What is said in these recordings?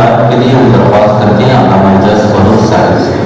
मुलाकात के लिए हम दरख्वास्त करते हैं अल्लामा एजाज फरोज साहब से।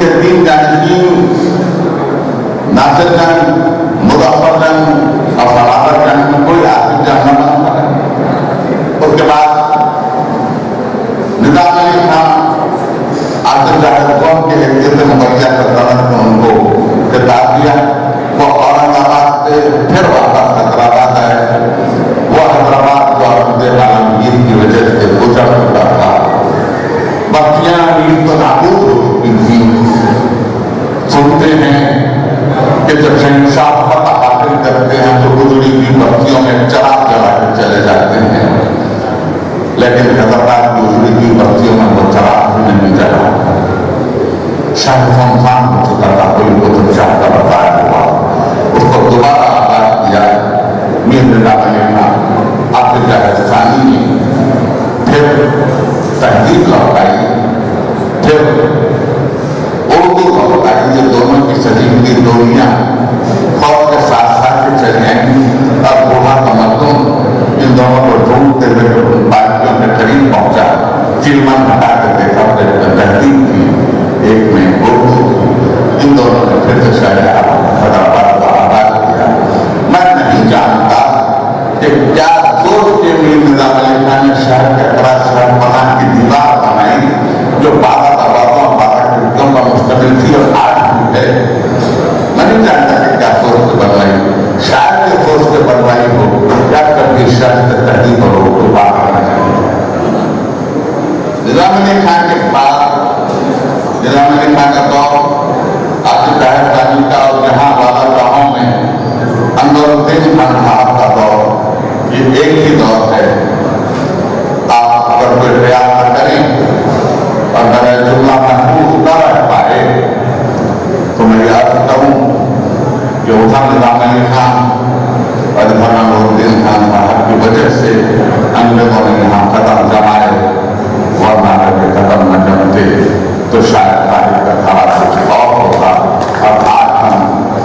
کے 3 جانشین ناصر جنگ، مظفر جنگ اور سلامت جنگ میں کوئی آصف جنگ نہ بن پائے۔ اس کے بعد نظام علی خان آصف جنگ قوم کے حیثیت سے مبینہ سلطنت نے ان کو خطاب دیا۔ وہ اورنگ آباد سے پھر واپس حیدرآباد آئے۔ وہ حیدرآباد کو عبد عالمگیر کی وجہ سے اجڑ چکا تھا، بستیاں امیر تو نابود ہو چکی تھیں۔ سنتے ہیں کہ جب شہنشاہ فتح حاصل کرتے ہیں تو گزری ہوئی بستیوں میں چراغ جلا کے چلے جاتے ہیں، لیکن حیدرآباد کی گزری ہوئی بستیوں میں وہ چراغ بھی نہیں جلا۔ شہر سنسان ہو چکا تھا، کوئی قطب شاہ کا بتایا ہوا۔ اس کو دوبارہ آباد کیا میر نظام علی خان آصف جاہ ثانی نے۔ پھر تہذیب لوٹائی، پھر اردو لوٹائی۔ یہ دونوں کی سجی ہوئی دنیا فوج کے ساتھ ساتھ چلی آئیں اور بوڑھا تمدن ان دونوں کو ڈھونڈتے ہوئے ان باقیوں کے قریب پہنچا۔ چلمن ہٹا کے دیکھا کہ تہذیب تھی، ایک میں اردو تھی۔ ان دونوں نے پھر سے شہر حیدرآباد کو آباد کیا۔ میں نہیں جانتا کہ کیا سوچ کے میر نظام علی خان نے شہر کے اطراف شہر پناہ کی دیوار بنائی جو 12 دروازوں اور 12 کھڑکیوں پر مشتمل تھی اور آج بھی ہے۔ میں نہیں جانتا کہ کیا سوچ کے بنوائی، شاید یہ سوچ کے بنوائی ہو یا کبھی شہر سے تہذیب اور اردو بات کرنا چاہیے۔ نظام علی خان کے بعد نظام علی خان کا دور آصف جاہ ثانی کا اور جہاں والا گاہوں میں انور الدین خان صاحب کا دور، یہ ایک ہی دور ہے۔ آپ اگر کوئی خیال نہ کریں اور میرا جملہ محفوظ نہ رہ پائے تو میں یہ عرض کروں کہ ادھر نظام علی خان اور ادھر انور الدین خان صاحب کی وجہ سے انگریزوں نے یہاں قدم جمائے، ورنہ اگر قدم نہ جمتے تو شاید تاریخ کا خراب کچھ اور ہوتا اور آج ہم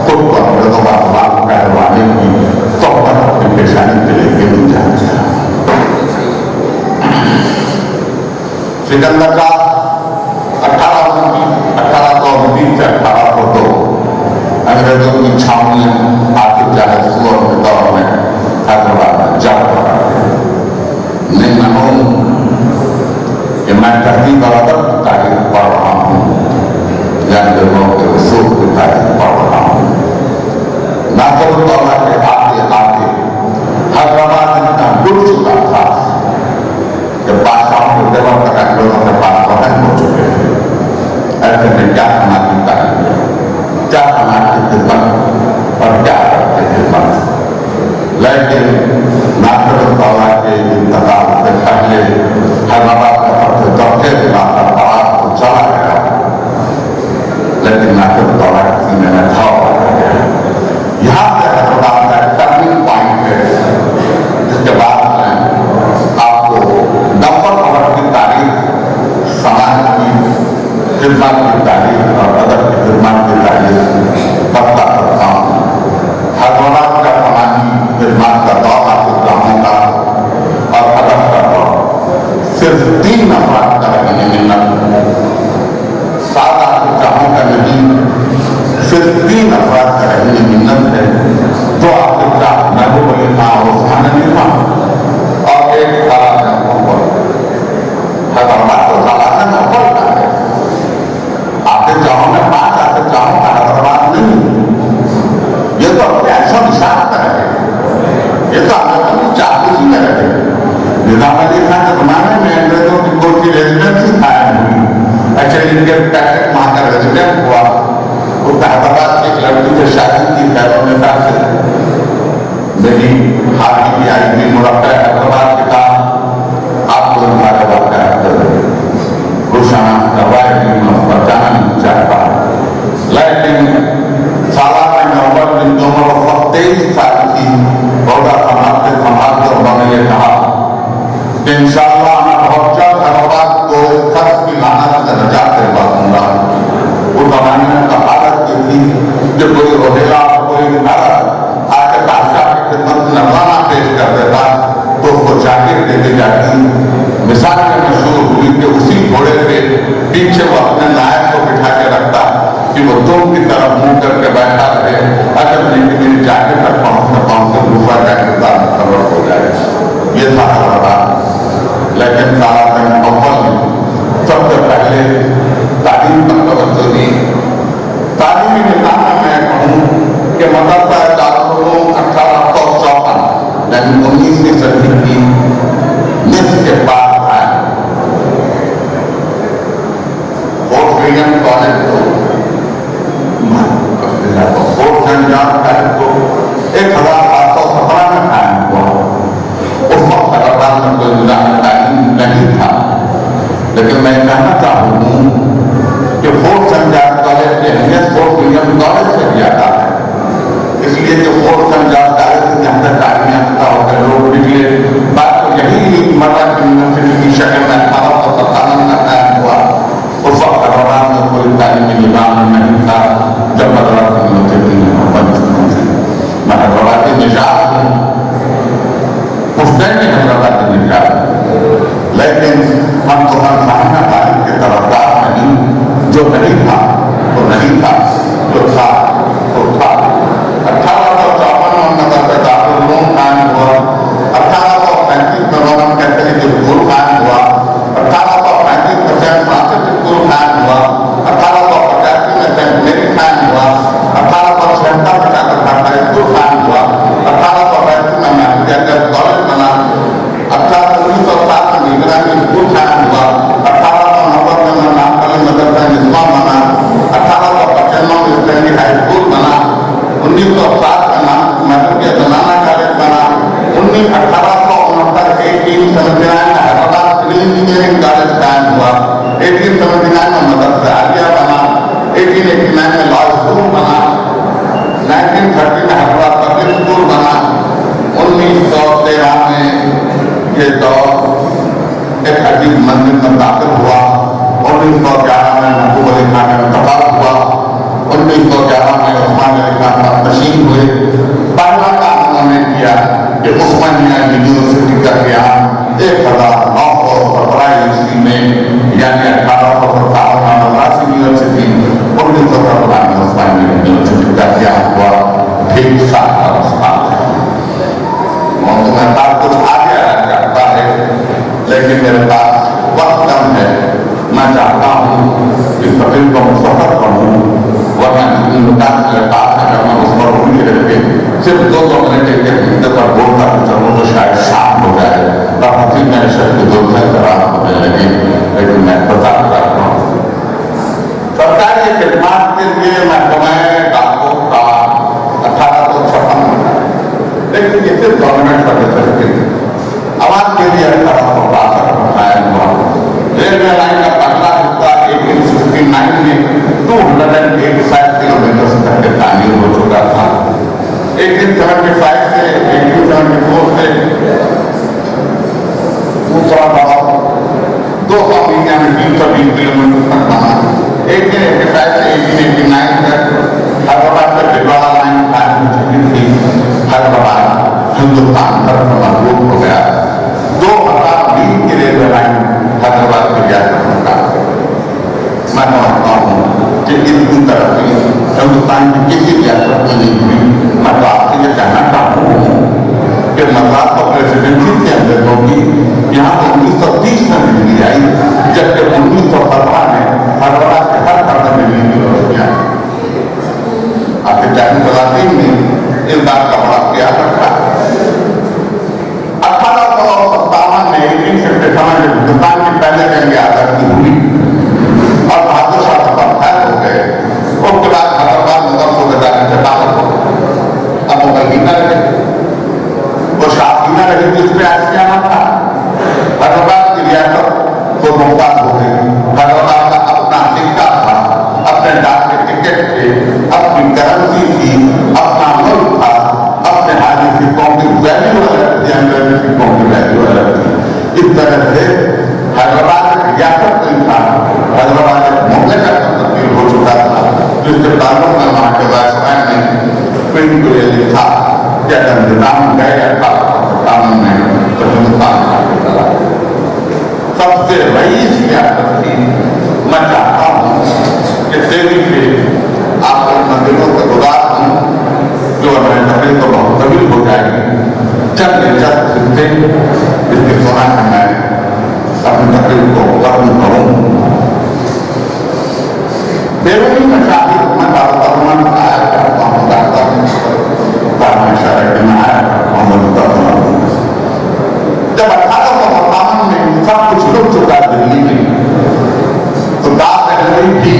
خود کو انگریزوں کا غلام کہلوانے کی صحبت اپنی پیشانی کے لیے نہیں جانتے۔ سکندر کا 1829 سے 1802 انگریزوں کی چھاؤنیاں آصف جاہ سور کے دور میں حیدرآباد میں جا پڑا۔ نہیں معلوم کہ میں تہذیب اور ادب کی تاریخ پڑھ رہا ہوں یا انگریزوں کے رسوخ کی تاریخ پڑھ رہا ہوں۔ ناصر الدولہ کے آگے آگے حیدرآباد اتنا ڈوب چکا تھا کہ بادشاہوں کے دیور تک انگریزوں کے پاس وطن ہو چکے تھے۔ ایسے میں کیا ہماری تاریخ ہے، کیا ہماری خدمت اور کیا کرتے خدمت۔ لیکن ناصر الدولہ کے انتقال سے پہلے حیدرآباد کا سب سے دبکے دلا حیدرآباد کو چلا گیا، لیکن ناصر الدولہ کے سینے میں گھاؤ لگ گیا۔ یہاں سے حیدرآباد کا ایک ٹرننگ پوائنٹ ہے جس کے بعد میں آپ کو نوبت عمر کی تاریخ، سماج کی خدمت کی تاریخ اور ادب کی خدمت کی تاریخ بتلا کرتا ہوں۔ حیدرآباد کا سماجی خدمات کا دور آصف جاہوں کا اور ادب کا دور صرف 3 افراد کا رہنے منت، سات آصف جاہوں کا نہیں، صرف 3 افراد کا رہنے منت ہے۔ 2 آصف جاہ محبوب علی خان اور عثمان علی خان اور ایک خراج محمد۔ حیدرآباد کو سالانہ محبوب کا ہے۔ آصف جاہوں میں 5 آصف جاہوں کا حیدرآباد نہیں، یہ تو اپنے ایسا نشان کا ہے، یہ تو اپنی چاپلوسی میں رہے۔ نظام علی خان کے زمانے میں انگریزوں کی کوئی کی ریزیڈنسی قائم ہوئی، اچھا ان کے پیکٹ وہاں کا ریزیڈنٹ ہوا، اس کا حیدرآباد کی ایک لڑکی سے شادی کی خیروں میں سے میری حامی کی آئی تھی مربع حیدرآباد کتاب آپ کو ہمارے وقت کا روشانہ کروائی تھی، میں اس پر جانا نہیں چاہتا، لیکن سالانہ نوبت میں دونوں وقت 23 سال کی بہت سنبھال کر انہوں نے یہ کہا کہ انشاءاللہ میں بہت جلد حیدرآباد کو اس قرض کی لعنت سے نجات دلوا دوں گا۔ اس زمانے میں حالت یہ تھی کہ کوئی روہیلا کوئی نہ शुरू हुई कि उसी घोड़े के पीछे वो अपने नायक को बिठा के रखता कि वो तुम की तरफ मुंह करके बैठा रहे, अगर नहीं कि मेरी जाके तक पहुंचते गुफा जाके खबर हो जाए। ये था हमारा। लेकिन तारातंग अव्वल सबसे पहले तालीम पर तवज्जो दी। तालीमी निज़ाम में मैं कहूँ कि मदरसा दारुल उलूम 1854 यानी 19वीं सदी की निस्फ के बाद आया। फोर्ट विलियम कॉलेज को फोर्ट सेंट जॉन कॉलेज को 1717 में कायम हुआ। उस वक्त हैदराबाद में कोई निज़ाम तालीम नहीं था। लेकिन मैं कहना चाहूँ कि फोर्ट सेंट जॉन कॉलेज की अहमियत फोर्ट विलियम कॉलेज से ज्यादा है, इसलिए कि फोर्ट सेंट जॉन कॉलेज से जहाँ तक तालीम याफ्ता होकर लोग निकले। बात तो यही मद्रास यूनिवर्सिटी की शक्ल में 1857 में कायम हुआ। उस वक्त हैदराबाद में कोई तालीमी निज़ाम नहीं था जब मद्रास यूनिवर्सिटी बन चुकी थी। मैं हैदराबाद के निजात हूँ, पुश्तैनी हैदराबाद के निजात, लेकिन हम तो हर साहिना तारीख के तरफदार नहीं। जो नहीं था वो नहीं था, जो था वो था। 1854 में मदरसा दारुल उलूम कायम हुआ। 1835 में रोमन कैथोलिक स्कूल कायम हुआ। 1835 में सेंट फ्रांसिस स्कूल कायम हुआ। 1885 में सेंट मेरी कायम हुआ। 1876 में चाकर खालसा स्कूल कायम हुआ। 1835 में मैनेजर कॉलेज बना। 1907 में निगरानी स्कूल कायम हुआ। 1890 में नामकली मदरसा निस्मा बना। 1895 में स्टैंडी हाई स्कूल बना। 1907 में नाम मदरसा जनाना कॉलेज बना। 1869 में हैदराबाद सिविल इंजीनियरिंग कॉलेज कायम हुआ। 1879 में मदरसा आलिया बना। 1889 में लॉ स्कूल बना। 1930 में हैदराबाद पब्लिक स्कूल बना। 1913 में ये दौर एक अजीब मंजिल में दाखिल हुआ। 1911 में महबूब अली खान का इंतकाल हुआ। 1911 में उस्मान अली खान का तशीम हुए। पहला काम उन्होंने किया कि उस्मानिया यूनिवर्सिटी का क्याम 1917 ईस्वी में यानी 1857 में मद्रास यूनिवर्सिटी, 1917 में उस्मानिया यूनिवर्सिटी का क्याम हुआ। ठीक 7 बरस बाद मैं बात कुछ आगे आना चाहता है, लेकिन मेरे पास वक्त कम है। मैं चाहता हूँ कि तकरीर को मुख्तसर करूँ, वरना मुकाम मेरे पास है, अगर मैं उस पर भूल करके सिर्फ 2 मिनट एक घंटे पर बोलता चलूँ तो शायद शाम हो जाए और हसी मेरे शब्द दो खराब होने लगे। लेकिन मैं बता रहा हूँ सरकारी खिदमात के लिए महकमा डाकों का 1856 में, लेकिन ये सिर्फ गवर्नमेंट सर्विसेज के आवाज के लिए 1862 में कायम हुआ। रेलवे लाइन का पहला हिस्सा 1869 में 285 किलोमीटर तक के तामीर हो चुका था। 1875 से 1874 से दूसरा दौर 200 मील यानी 320 किलोमीटर तक बना। 1885 से 1889 तक हैदराबाद से भिलवाड़ा लाइन कायम हो चुकी थी। हैदराबाद हिंदुस्तान भर में मजबूत हो गया। 2000 मील की रेलवे लाइन हैदराबाद के रियासत में काम कर। मैं समझता हूँ कि इतनी तरक्की हिंदुस्तान की किसी रियासत में नहीं हुई। मैं तो आपसे ये कहना चाहता हूँ कि मद्रास को प्रेसिडेंसी से अंदर होगी। यहाँ तो 1930 में बिजली आई, जबकि 1917 में हैदराबाद के हर घर में बिजली की व्यवस्था। आपके टाइम चलाती ने इस बात का बड़ा ख्याल रखा। 1857 में 1857 में हिंदुस्तान की पहले जंग आजादी हुई और बहादुर शाह जफर फैल हो गए। उसके बाद हैदराबाद मुगल सूबेदारी से बाहर हो गए। अब मुगल ही न रहे, वो शाह ही न रहे जिस पे आज किया था। हैदराबाद की रियासत को मुमताज हो गई। हैदराबाद का अपना सिक्का था, अपने डाक के टिकट थे, अपनी करेंसी थी, अपना मुल्क था, अपने हाजी सिक्कों की वैल्यू अलग थी, अंग्रेजी सिक्कों की वैल्यू अलग थी। इस तरह से हैदराबाद एक रियासत नहीं था, हैदराबाद एक मुमलिकत में तब्दील हो चुका था, जिसके ताल्लुक में वहाँ के वायसराय ने प्रिंट को ये लिखा कि अगर निजाम गए 1857 में तो हिंदुस्तान चला। सबसे रईस सियासत थी। मैं चाहता हूँ कि तेजी से आप अपना दिनों से गुजार हूँ जो हमारे तकरीर को बहुत तवील हो जाएगी। चंद हिस्से इसके सुना के मैं अपनी तकरीर को खत्म करूँ। बेरूनी में शादी मैं बात आया करता हूँ जानता हूँ शहर में आया करता हूँ जब 1857 में सब कुछ लुट चुका दिल्ली में तो दास लहरी भी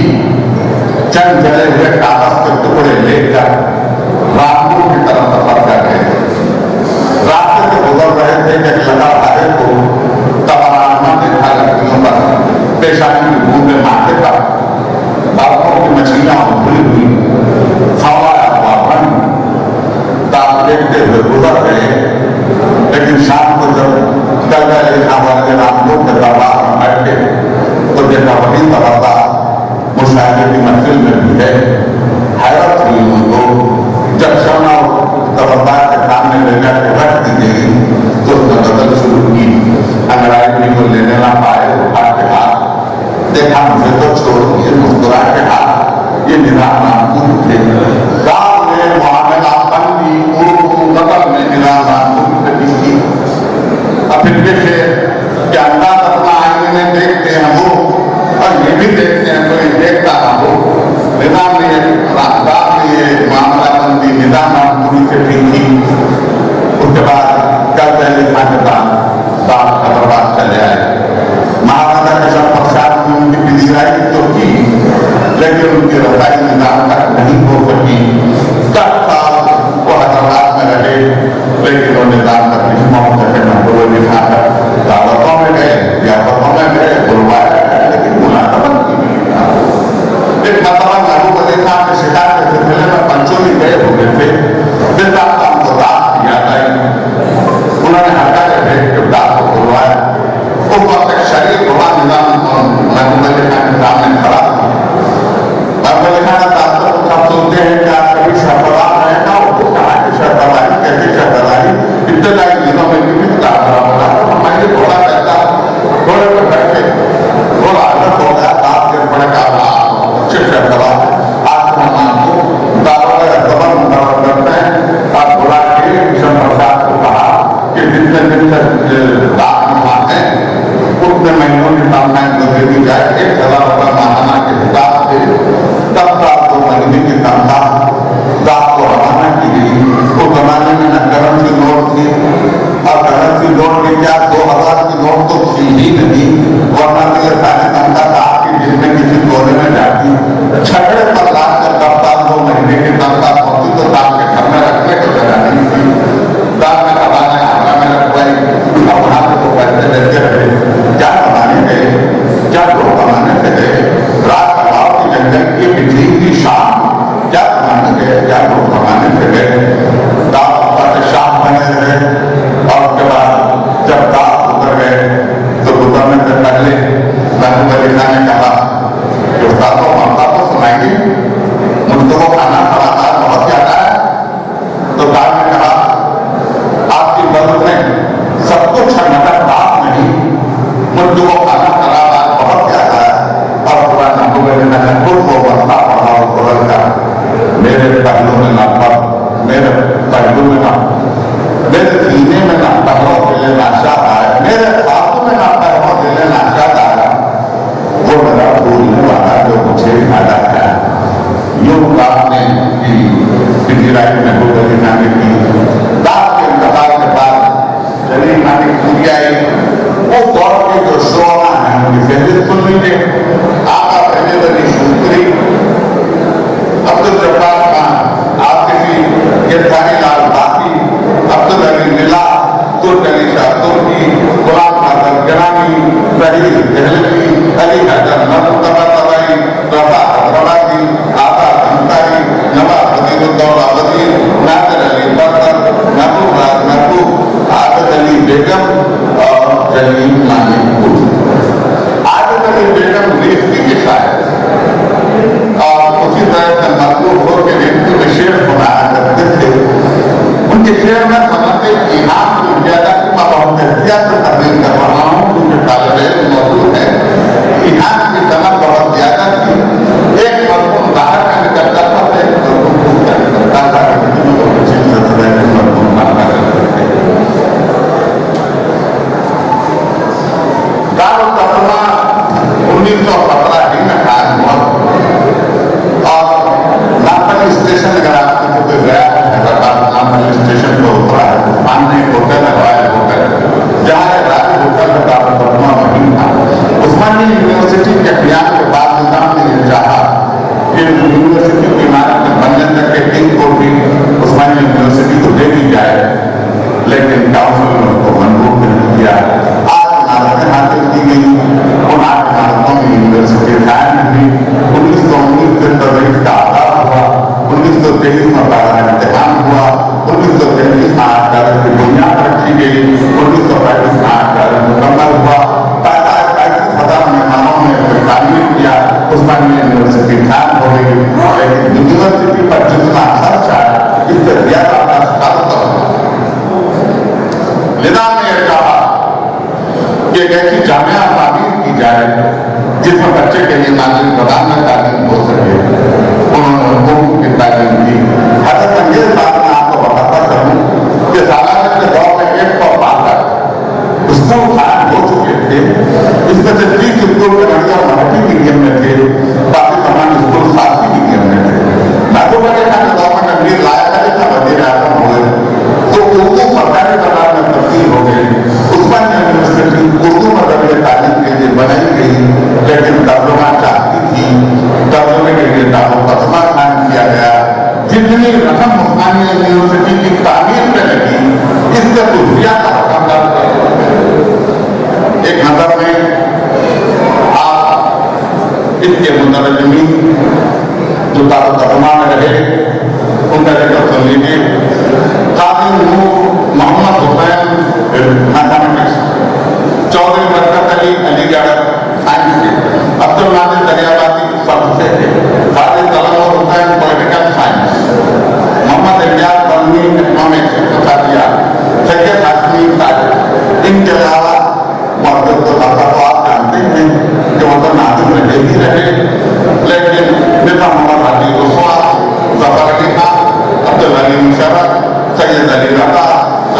चंद जले हुए कागज के टुकड़े लेकर रामपुर की तरफ सफर कर रहे थे। रास्ते से गुजर रहे थे कि लगा भाई को तबाराना देखा लड़कियों पर पेशानी की बूंदे माथे पर बालों की मछलियां उभरी हुई फवाया हुआ बन दास देखते हुए गुजर गए। लेकिन शाम को जब कल गए वाले रामपुर के दरबार में बैठे तो देखा वही तबादा मुशायरे की महफिल में भी है। हैरत हुई उनको जब सोना तबादा के सामने ले जाकर रख दी गई तो उसने बदल शुरू की। अंग्रेजी को लेने ना पाए उठा के हाथ देखा मुझे तो छोड़िए मुस्कुरा के हाथ ये निराम रामपुर थे। गाँव में मामला बंदी बगल में निराम रामपुर से की। अब फिर से क्या अंदाज अपना आईने में देखते हैं वो और ये भी देखते हैं तो ये देखता ना हो। निजाम ने रामदास ने ये मामला बंदी निजाम रामपुरी से ठीक की। उसके बाद कल पहले खाने दास का दरबार चले आए। महाराजा के सब पश्चात में उनकी पिछड़ाई तो की लेकिन उनकी रसाई निजाम तक नहीं हो सकी। 10 साल वो हैदराबाद में रहे लेकिन वो निजाम तक नहीं पहुंच सके। न तो वो दिखाकर दावतों में गए व्यापकों में गए बुलवाया लेकिन मुलाकात की नहीं। एक मतबा महबूब अली खान के शिकार के सिलसिले में पंचोली गए हुए थे। फिर रात का उनको दास की याद आई। उन्होंने हटा के भेज के दास को बुलवाया। उस वक्त एक शरीर घोड़ा निजाम महबूब अली खान के सामने खड़ा था। महबूब अली खान दास को पूछा सुनते हैं कि आप कभी शहतवार रहे ना? वो कहा कि शहतवारी कैसी शहतवारी इब्तदाई दिनों में किसी दास रहा हमारे घोड़ा कहता घोड़े पर बैठे घोड़ा अलग हो गया दास के बड़े का अच्छे शहतवार आज हम आपको दारों का जबरन मुकाबला करते हैं। आप घोड़ा के किशन प्रसाद को कहा कि जितने दिन तक दास निभान है उतने महीनों की तनख्वाह दे दी जाए। 1000 रुपये माहाना के हिसाब से 10 साल 2 महीने की तनख्वाह दास को रवाना की गई। उस जमाने में न करेंसी नोट थी और करेंसी नोट की क्या 2000 की नोट तो थी ही नहीं वरना तो ये सारी तनख्वाह दास की जिसमें किसी कोने में जाती। छठे पर लाख का 10 साल 2 महीने की तनख्वाह पहुंची तो दास के घर में रखने को जगह नहीं थी। दास ने कमाने आगरा में रखवाई अब वहां से तो पैसे देते रहे। क्या कमाने गए? क्या लोग कमाने से गए? रात कबाब की जंगल की बिजली की शाम क्या कमाने गए? क्या लोग कमाने से गए? दास के शाम बने रहे और उसके बाद जब दास उतर गए तो गुजरने से पहले महबूब अली खान ने कहा कि उस्ताद को ममता तो सुनाएंगे मुझको वो खाना खड़ा बहुत ज्यादा है। तो दास ने कहा आपकी बदल में सब कुछ है मगर बात नहीं मुझको वो खाना खड़ा बहुत ज्यादा है। और पूरा महबूब अली खान ने खुद वो मसला पढ़ा और बोल का मेरे पहलू में ना पढ़ मेरे पहलू में ना मेरे सीने में ना पहलों के लिए नाशा आया मेरे हाथों में ना पहलों के लिए नाशा आया वो मेरा भूलने वाला जो मुझे याद आया। यूं आपने की पिछड़ाई महबूब अली खान की दास के इंतकाल के बाद जलील नानी पूरी आई। वो दौर के जो शोरा है उनकी फहरिस्त सुन लीजिए। आका फैजल अली शूस्तरी, अब्दुल जब्बार खान, आसिफी, गिरधारी लाल बाकी, अब्दुल अली नीला, तुर्क अली शाह तुर्की, गुलाम कादर गिरानी, रहील दहलवी, अली हैदर नमतबा तबाई, रफा अब्रादी, आका अंसारी, नवाब वजीरुद्दौला वजीर, नासिर अली बरतर, महबूब राज महबूब, आदत अली बेगम और जलील मानिकपुर। आदत अली बेगम रेखती के शायर और उसी तरह से मजबूर होकर रेखती में शेर बनाया करते थे। उनके शेर में समझते कि आप ज्यादा की मैं बहुत एहतियात से तब्दील कर रहा हूँ क्योंकि तालिब इल्म मौजूद है। तर्जुमा 1917 ही में कायम हुआ और नामपल्ली स्टेशन अगर आपने कभी गया है हैदराबाद नामपल्ली स्टेशन पे उतरा है सामने होटल है रॉयल होटल जहाँ रॉयल होटल में दारुल तर्जुमा वहीं था। उस्मानिया यूनिवर्सिटी के क्याम के बाद निजाम ने ये चाहा कि यूनिवर्सिटी की इमारत में बनने तक के किंग को भी उस्मानिया यूनिवर्सिटी को दे दी जाए, लेकिन काउंसिल ने उसको मंजूर नहीं किया। आज इमारतें हासिल की गई, उन 8 इमारतों में यूनिवर्सिटी कायम हुई। 1919 से तदरीस का आगाज हुआ, 1923 में पहला इम्तिहान हुआ, 1933 में आज कॉलेज की बुनियाद रखी गई, 1935 में आज कॉलेज मुकम्मल हुआ। 35,000 मेहमानों ने तामीर किया, उस्मानिया यूनिवर्सिटी कायम हो गई। लेकिन यूनिवर्सिटी पर जितना खर्च आया इससे ज्यादा खर्च करता निजाम ने यह कहा कि एक ऐसी जामिया तामीर की जाए जिसमें बच्चे के लिए नाज़िल बदान में तालीम हो सके। उन्होंने हुकूम की तालीम दी। हजरत अंगेज बात में आपको बताता चलूं कि सालाना के दौर में 162 स्कूल कायम हो चुके थे। इसमें से 30 स्कूल कन्हैया मराठी मीडियम में थे, बाकी तमाम स्कूल फारसी मीडियम में थे। महबूबा के खान गवर्नमेंट अमीर लाया था जितना वजीर आजम हुए तो उर्दू सरकारी दरबार में तब्दील हो गई। उस्मानिया यूनिवर्सिटी उर्दू मदद में तालीम के लिए बनाई गई, लेकिन तर्जुमा चाहती थी तर्जुमे के लिए दारुल तर्जुमा कायम किया गया। जितनी रकम उस्मानिया यूनिवर्सिटी की तामीर में लगी इससे तो ज्यादा रकम लगता है। एक नजर में आप इसके मुतरजमीन जो दारुल तर्जुमा में रहे उनका जिक्र सुन लीजिए। काजी नूर मोहम्मद हुसैन मैथमेटिक्स, चौधरी बरकत अली अलीगढ़ साइंस के, अब्दुल नादिर दरियाबादी सबसे थे, काजी तलमोर हुसैन पॉलिटिकल साइंस, मोहम्मद इलियास बलमी इकोनॉमिक्स इक़्तिसादियात, सैयद हाशमी ताजिर। इनके अलावा मुहद्दिस तो आप जानते हैं कि वो तो नाज़िम रहे ही रहे, लेकिन मिर्ज़ा मोहम्मद हाजी उस्मान, ज़फ़र अली खान, अब्दुल अली मुशर्रफ, सैयद अली रज़ा,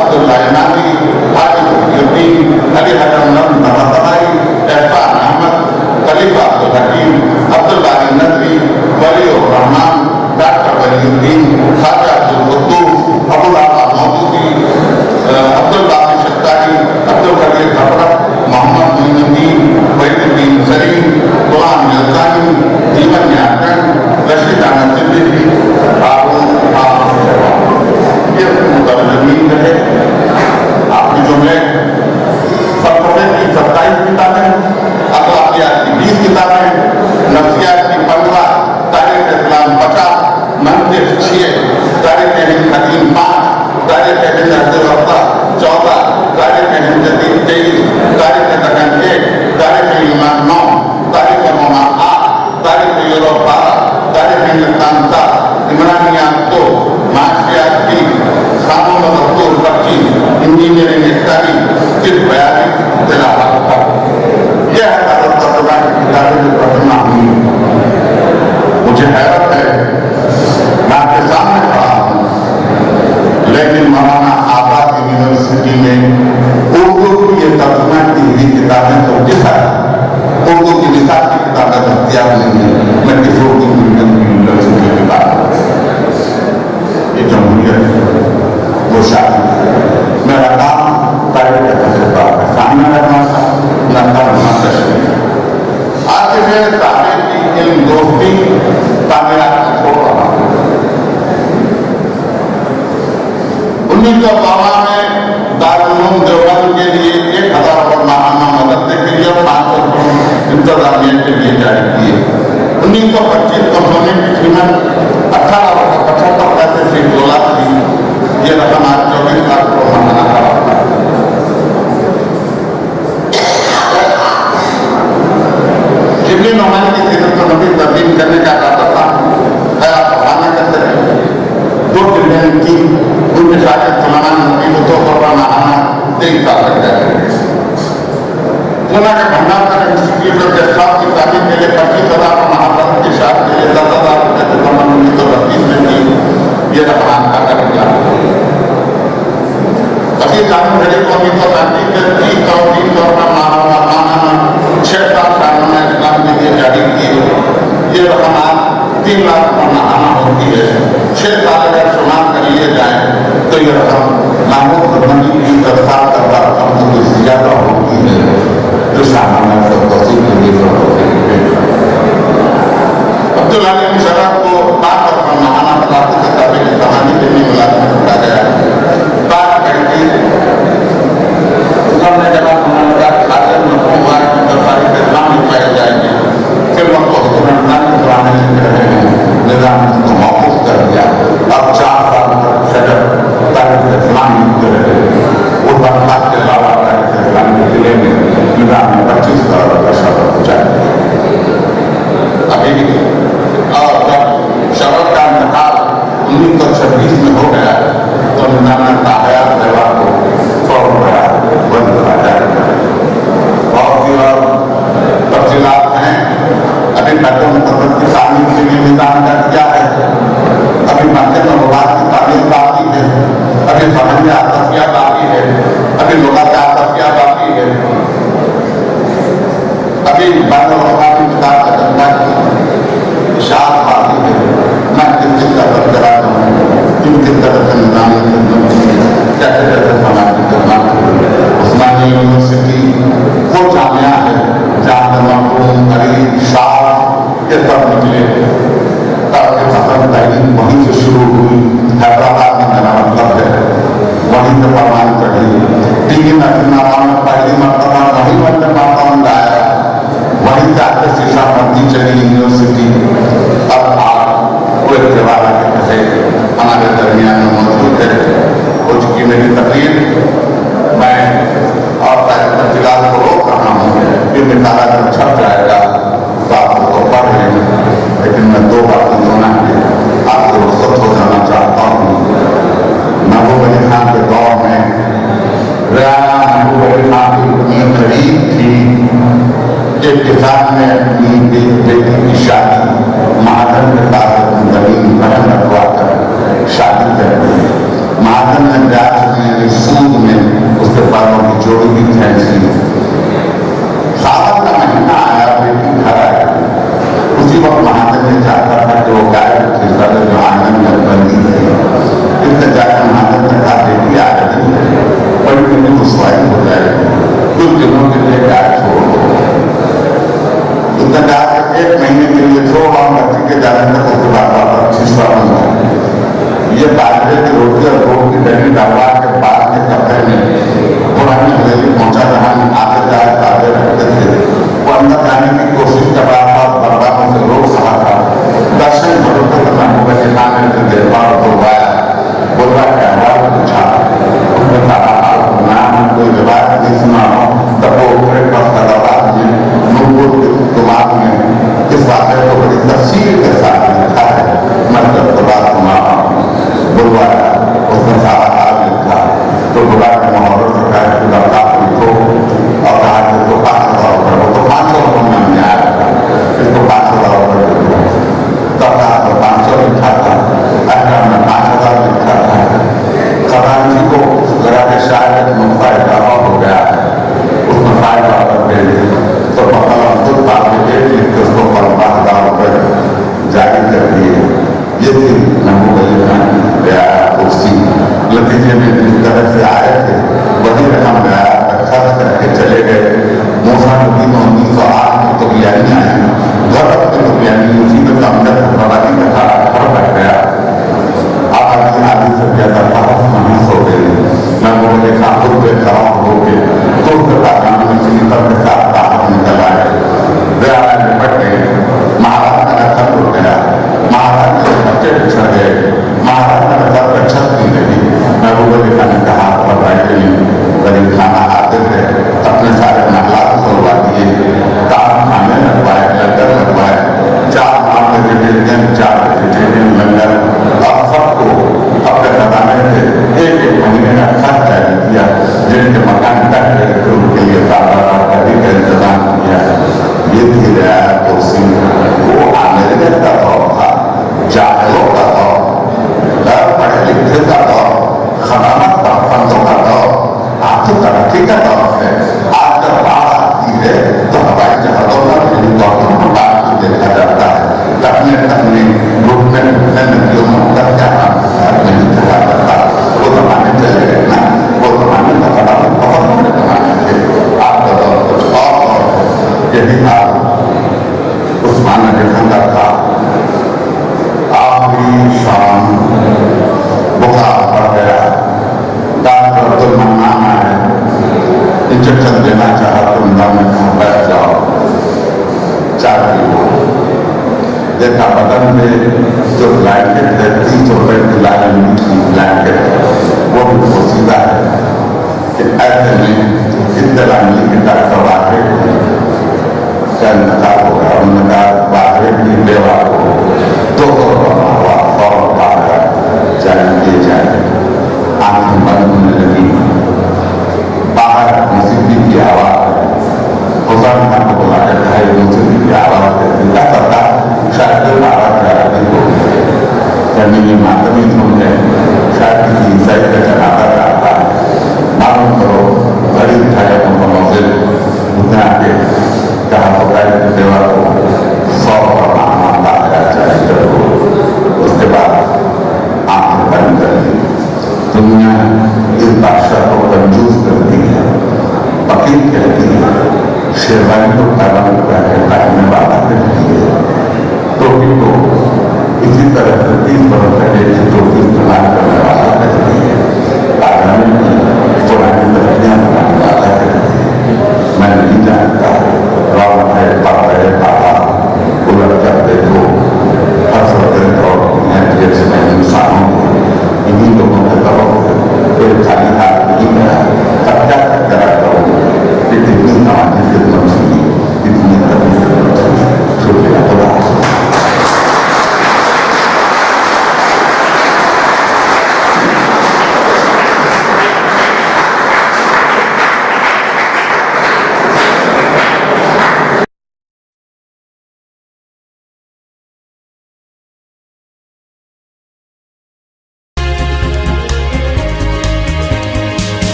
अब्दुल्ला इनामी, हाजी मुफीउद्दीन, अली हसन नज़रतलाई, एहसान अहमद, खलीफा अब्दुल हकीम, अब्दुल्ला अली नदवी, वलीउर रहमान, डॉक्टर वलीउद्दीन, ख्वाजा अब्दुल कुद्दूस, अबुल आला मौदूदी, अब्दुल्ला अली शक्तारी, अब्दुल कदीर ज़फर, मोहम्मद मोइनुद्दीन, वहीदुद्दीन सलीम, गुलाम यज़दानी, जीवन यादगन, रशीद अहमद सिद्दीकी, हारून ये मुतरजमीन रहे। आपकी जुमले फतवे की 27 किताबें, अखलाकियात की 20 किताबें, नफ्सियात की 15, तारीख इस्लाम 50, मंतिक़ 6, तारीख हिंद कदीम 5, तारीख हिंद अब्दुल 14, तारीख हिंद जदीद 23, तारीख दक्कन 1, तारीख ईमान 9, तारीख मोमा 8, तारीख यूरोप 12, तारीख हिंदुस्तान 7, इमरानियात 2, मार्क्सियात 3, कानून और दस्तूर 25, इंजीनियरिंग 41, सिर्फ 42 तिलावत का। यह है दारुल तर्जुमा की किताबें जो तर्जुमा हुई। मुझे हैरत है, मैं आपके सामने खड़ा हूँ, लेकिन मौलाना आजाद यूनिवर्सिटी में उर्दू की ये तर्जुमा की हुई किताबें तो दिखा, उर्दू की लिखात की किताबें दस्तियाब नहीं है। मैं किस उर्दू मीडियम की यूनिवर्सिटी की बात करूं? ये जमहूरियत वो शादी मेरा काम तारीख के सामने रखना था, न करना चाहिए। आज मेरे तारीख की इन दोस्ती तामीरात को छोड़ रहा हूं। 1952 में दारुल उलूम देवबंद के लिए 1000 रुपये माहाना मदद के लिए 500 रुपये इंतजामिया के लिए जारी किए। 1925 को सोने की कीमत 18.75 पैसे से $1 थी। ये रकम आज 24 लाख रुपये माहाना का होता है। जिबली नौमानी की सीरत को नबी तब्दील करने का इरादा था, खैर बहाना करते रहे। 2 जिल्दें की उनके शागिर्द सुलेमान नबी को 200 रुपये माहाना 23 साल लग गए। पूना के भंडार इंस्टीट्यूट ऑफ जस्टिस की तालीम के लिए 25,000 महाभारत की शाख के लिए 10,000 रुपये दिसंबर 1932 में थी। ये रकम का कर दिया। कभी रकम 3 लाख पर नहाना होती है, 6 साल अगर शुमार कर लिए जाए तो ये रकम महमूद गवर्नमेंट की दरखास्त करता रकम तो कुछ ज्यादा होती है, जो सामान्य सब तौसीफ के लिए अब्दुल हलीम शराब को 5 लाख पर नहाना बताते किताबें की कहानी के लिए मुलाजिम रखा गया। बात करके उन्होंने जवाब उन्होंने कहा खातिर मफहूम हुआ कि दरबारी के इस्लाम में पाए जाएंगे, फिर वक्त हुकूमत पुराने लिख रहे हैं, निजाम को मौकूफ कर दिया। अब 4 साल तक सदर तारीख इस्लाम लिखते रहे, उस बरसात के अलावा तारीख इस्लाम के जिले में निजाम ने 25 करोड़ का शरत पहुँचाया। अभी और जब शरत का इंतकाल 1926 में हो गया तो निजाम ने ताहयात देवा को फौरन बंद करा जाए। बहुत सी और तफसीलात हैं, अभी बैतुल मुक़द्दस की तामीर के लिए निजाम का क्या है, अभी मस्जिद नबुवात की तामीर बाकी है, अभी फहम आतफिया बाकी है, अभी लुग़त आतफिया बाकी है, अभी बैतुल मुक़द्दस की किताब का जज्बा इशाअत बाकी है। मैं किस का बरकरा हूँ, किस तरह से निजाम कैसे कैसे समाज की खिदमत। उस्मानिया यूनिवर्सिटी वो जामिया है जहाँ से मखदूम, अरीब, शाह के सब निकले, ताकि फसल तालीम वहीं से शुरू हुई। हैदराबाद में मेरा मतलब है, वहीं से परवान चढ़ी। टीवी नरसिम्हा में पहली मरतबा वहीं वंदे मातरम गाया, वहीं से आके शीशाबंदी चली यूनिवर्सिटी। अब आप कोई जवाब के हमारे दरमियान में मौजूद है। कुछ की मेरी तकलीफ मैं और तफसीलात को रोक रहा हूँ, ये मिसाला जब छप जाएगा तो आप उसको पढ़ लेंगे, लेकिन मैं 2 बातें सुना के आपको रुखसत हो जाना चाहता हूँ। महबूब अली खान के दौर में रियाना महबूब अली खान की इतनी करीब थी कि किसान ने अपनी बेटी की शादी महाजन के साथ अपनी जमीन बहन रखवा कर शादी कर दी। महाजन ने ब्याज में सूद में उसके बालों की जोड़ी भी खींची। सावन का महीना आया, बेटी घर आई। उसी वक्त महाजन ने चाहता था कि वो गाय खिसका जो आंगन में बंदी थी, इससे जाकर महाजन ने कहा बेटी आ रही है, बड़ी मेरी रुसवाई हो जाएगी, कुछ दिनों के लिए गाय छोड़ दो। उसने कहा कि 1 महीने के लिए छोड़ और बच्ची के जाने तक उसके बाद वापस खिसका बंद। ये बाजरे की रोटी और गोट की डली डलवा के पास के कपड़े में पुरानी हवेली पहुंचा, जहां आते जाए ताजे रखते थे। वो अंदर जाने की कोशिश कर रहा था, बर्बादों से रोक रहा था। दर्शन भरोसे से महबूब अली खान ने उसे देखभाल बुलवाया, बोलवा क्या हाल पूछा। उसने कहा नाम कोई रिवायत नहीं सुना हो, तब वो ऊपरे पर सदाबाद में नूपुर दिमाग में इस वाक़े को बड़ी तफसील के साथ लिखा है। मतलब तो बात सुना बुलवाया, उसने सारा हाल लिखा तो बुला के मुहर्रर सरकार की दरखास्त लिखो और कहा कि इसको 5,000 रुपये, वो तो 500 रुपये में हमने आया था, इसको 5,000 रुपये लिखो। दरखास्त में 500 लिखा था, अहकाम में 5,000 लिखा था। खजानची को जरा के शायद एक नुक्ता इजाफा हो गया है, उसमें 5,000 रुपये तो मतलब खुद बात लिख के उसको 15,000 रुपये जारी कर दिए। ये थी महबूब अली खान कुर्सी। नतीजे में जिस तरह से आए थे वही रकम गया खर्च करके चले गए। मूसा नबी में 1908 में तो बियानी आई, गलत में तो बियानी उसी में अंदर प्रवादी का सारा घर बैठ गया। आदि आदि से ज्यादा महसूस हो गई। महबूब अली खान खुद बेखराम हो गए, खुद में निकल के साथ बाहर निकल आए, निपट गए। महाराज का नजर उठ गया, महाराज के बच्चे बिछड़ गए, महाराज का नजर पर छत नहीं लगी। महबूब अली खान ने कहा गरीब खाना आते थे, अपने सारे महला को खुलवा दिए, काम खाने लगवाए, लंगर लगवाए, 4 वेजिटेरियन 4 वेजिटेरियन लंगर, और सबको अपने खजाने से 1-1 महीने का खर्च जारी किया। जिनके मकान तक उनके लिए सारा कभी का इंतजाम किया। ये थी रियायत कुर्सी। वो आमेरिकन का दौर था, जाहिलों का दौर, पढ़े लिखे का दौर, खदामत का फंदों का दौर, आज तो तरक्की का दौर है। आज जब बाढ़ आती है तो हवाई जहाजों पर हेलीकॉप्टर में बाढ़ को देखा जाता है, था, उस्मान ने ठंडा था। आखिरी शाम बुखार पड़ गया, डॉक्टर अब्दुल मन्नान आए, इंजेक्शन देना चाहा तो उन्होंने कहा बैठ जाओ, चाय पी। देखा बदन में जो ब्लैंकेट है 30 रुपए की लाइन की ब्लैंकेट वो भी पोसीदा है कि ऐसे में इतना नीचे डॉक्टर वाकई का इंतजार होगा। उन्होंने कहा वाकई की लेवा